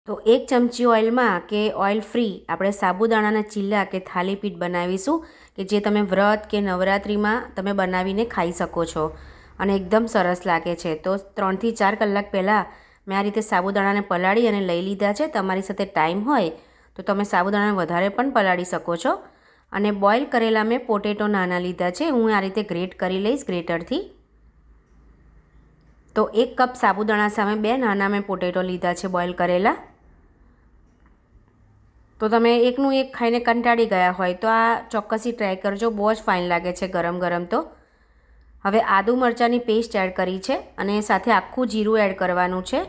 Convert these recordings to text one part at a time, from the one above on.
તો 1 ચમચી ઓઇલમાં કે ઓઇલ ફ્રી આપણે સાબુદાણાના ચીલા કે થાલીપીઠ બનાવીશું કે જે તમે વ્રત કે નવરાત્રિમાં તમે બનાવીને ખાઈ શકો છો અને એકદમ સરસ લાગે છે. તો 3 થી 4 કલાક પહેલાં મેં આ રીતે સાબુદાણાને પલાળી અને લઈ લીધા છે. તમારી સાથે ટાઈમ હોય તો તમે સાબુદાણાને વધારે પણ પલાળી શકો છો. અને બોઇલ કરેલા મેં પોટેટો નાના લીધા છે. હું આ રીતે ગ્રેટ કરી લઈશ ગ્રેટરથી. તો 1 કપ સાબુદાણા સામે 2 નાના મેં પોટેટો લીધા છે બોઇલ કરેલા. તો તમે એકનું એક ખાઈને કંટાળી ગયા હોય તો આ ચોક્કસથી ટ્રાય કરજો, બહુ જ ફાઇન લાગે છે ગરમ ગરમ. તો હવે આદુ મરચાંની પેસ્ટ એડ કરી છે અને સાથે આખું જીરું એડ કરવાનું છે,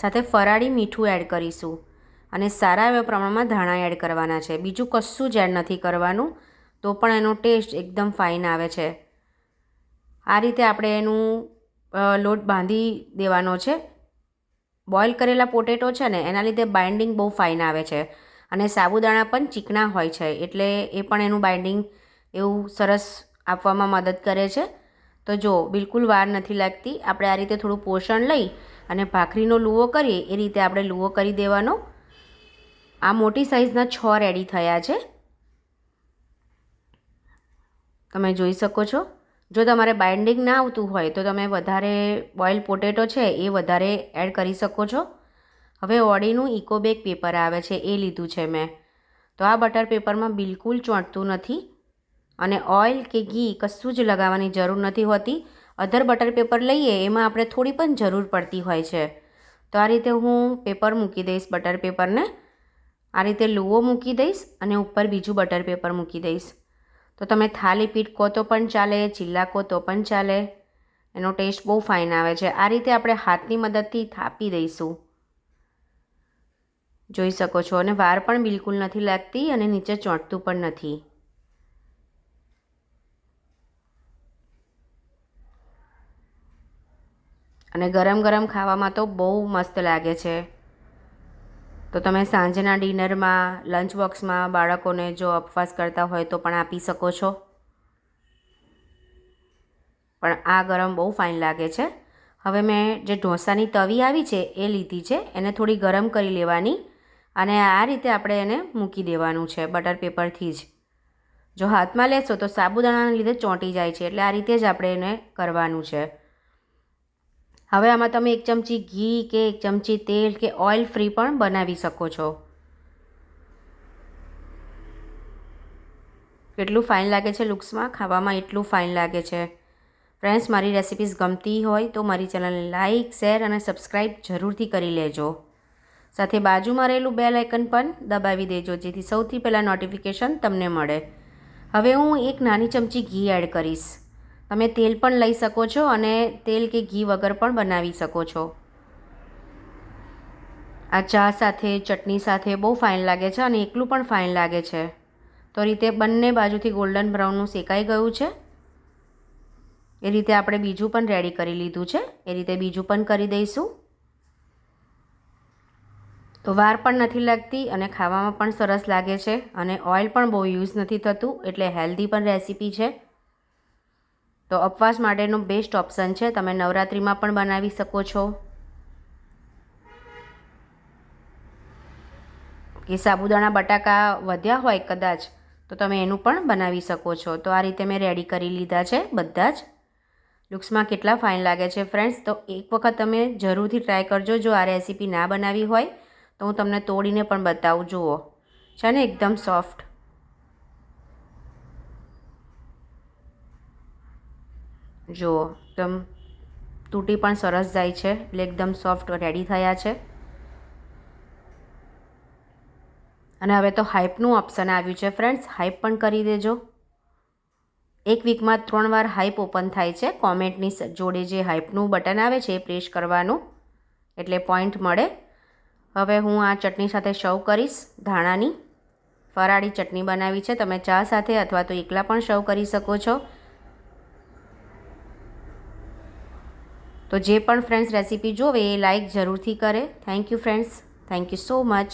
સાથે ફરાળી મીઠું એડ કરીશું અને સારા એવા પ્રમાણમાં ધાણા એડ કરવાના છે. બીજું કશું જ એડ નથી કરવાનું, તો પણ એનો ટેસ્ટ એકદમ ફાઇન આવે છે. આ રીતે આપણે એનું લોટ બાંધી દેવાનો છે. બોઇલ કરેલા પોટેટો છે ને એના લીધે બાઇન્ડિંગ બહુ ફાઇન આવે છે અને સાબુદાણા પણ ચીકણા હોય છે એટલે એ પણ એનું બાઇન્ડિંગ એવું સરસ આપવામાં મદદ કરે છે. તો જો બિલકુલ વાર નથી લાગતી. આપણે આ રીતે થોડું પોષણ લઈ અને ભાખરીનો લૂવો કરીએ એ રીતે આપણે લૂવો કરી દેવાનો. આ મોટી સાઇઝના 6 રેડી થયા છે, તમે જોઈ શકો છો. જો તમારે બાઇન્ડિંગ ના આવતું હોય તો તમે વધારે બોઇલ પોટેટો છે એ વધારે એડ કરી શકો છો. હવે ઓડીનું ઇકોબેક પેપર આવે છે એ લીધું છે મેં. તો આ બટર પેપરમાં બિલકુલ ચોંટતું નથી અને ઓઇલ કે ઘી કશું જ લગાવવાની જરૂર નથી હોતી. અધર બટર પેપર લઈએ એમાં આપણે થોડી પણ જરૂર પડતી હોય છે. તો આ રીતે હું પેપર મૂકી દઈશ, બટર પેપરને આ રીતે લૂવો મૂકી દઈશ અને ઉપર બીજું બટર પેપર મૂકી દઈશ. તો તમે થાલીપીઠ કહો તો પણ ચાલે, ચીલા કહો તો પણ ચાલે. એનો ટેસ્ટ બહુ ફાઇન આવે છે. આ રીતે આપણે હાથની મદદથી થાપી દઈશું, જોઈ શકો છો. અને વાર પણ બિલકુલ નથી લાગતી અને નીચે ચોંટતું પણ નથી. અને ગરમ ગરમ ખાવામાં તો બહુ મસ્ત લાગે છે. તો તમે સાંજના ડિનરમાં, લંચ બોક્સમાં બાળકોને જો ઉપવાસ કરતા હોય તો પણ આપી શકો છો. પણ આ ગરમ બહુ ફાઇન લાગે છે. હવે મેં જે ઢોસાની તવી આવી છે એ લીધી છે, એને થોડી ગરમ કરી લેવાની અને આ રીતે આપણે એને મૂકી દેવાનું છે બટર પેપરથી જ. જો હાથમાં લેશો તો સાબુદાણાના લીધે ચોંટી જાય છે, એટલે આ રીતે જ આપણે એને કરવાનું છે. હવે આમાં તમે 1 ચમચી ઘી કે 1 ચમચી તેલ કે ઓઇલ ફ્રી પણ બનાવી શકો છો. કેટલું ફાઇન લાગે છે લુક્સમાં, ખાવામાં એટલું ફાઇન લાગે છે. ફ્રેન્ડ્સ, મારી રેસિપીઝ ગમતી હોય તો મારી ચેનલને લાઇક, શેર અને સબસ્ક્રાઈબ જરૂરથી કરી લેજો. સાથે બાજુમાં રહેલું બેલ આઇકન પણ દબાવી દેજો જેથી સૌથી પહેલાં નોટિફિકેશન તમને મળે. હવે હું 1 નાની ચમચી ઘી એડ કરીશ. તમે તેલ પણ લઈ શકો છો અને તેલ કે ઘી વગર પણ બનાવી શકો છો. આ ચા સાથે, ચટણી સાથે બહુ ફાઇન લાગે છે અને એકલું પણ ફાઇન લાગે છે. તો રીતે બંને બાજુથી ગોલ્ડન બ્રાઉનનું શેકાઈ ગયું છે. એ રીતે આપણે બીજું પણ રેડી કરી લીધું છે. એ રીતે બીજું પણ કરી દઈશું. તો વાર પણ નથી લાગતી અને ખાવામાં પણ સરસ લાગે છે અને ઓઇલ પણ બહુ યુઝ નથી થતું, એટલે હેલ્ધી પણ રેસીપી છે. તો ઉપવાસ માટેનો બેસ્ટ ઓપ્શન છે. તમે નવરાત્રિમાં પણ બનાવી શકો છો કે સાબુદાણા બટાકા વધ્યા હોય કદાચ તો તમે એનું પણ બનાવી શકો છો. તો આ રીતે મેં રેડી કરી લીધા છે બધા જ. લુક્સમાં કેટલા ફાઇન લાગે છે ફ્રેન્ડ્સ. તો એક વખત તમે જરૂરથી ટ્રાય કરજો. જો આ રેસીપી ના બનાવી હોય તો હું તમને તોડીને પણ બતાવું. જુઓ છે ને એકદમ સોફ્ટ. જુઓ એકદમ તૂટી પણ સરસ જાય છે, એટલે એકદમ સોફ્ટ રેડી થયા છે. અને હવે તો હાઈપનું ઓપ્શન આવ્યું છે ફ્રેન્ડ્સ, હાઈપ પણ કરી દેજો. 1 વીકમાં 3 વાર હાઈપ ઓપન થાય છે. કોમેન્ટની જોડે જે હાઈપનું બટન આવે છે એ પ્રેસ કરવાનું એટલે પોઈન્ટ મળે. હવે હું આ ચટણી સાથે સર્વ કરીશ. ધાણાની ફરાળી ચટણી બનાવી છે. તમે ચા સાથે અથવા તો એકલા પણ સર્વ કરી શકો છો. તો જે પણ ફ્રેન્ડ્સ રેસીપી જોવે એ લાઈક જરૂરથી કરે. Thank you friends, thank you so much.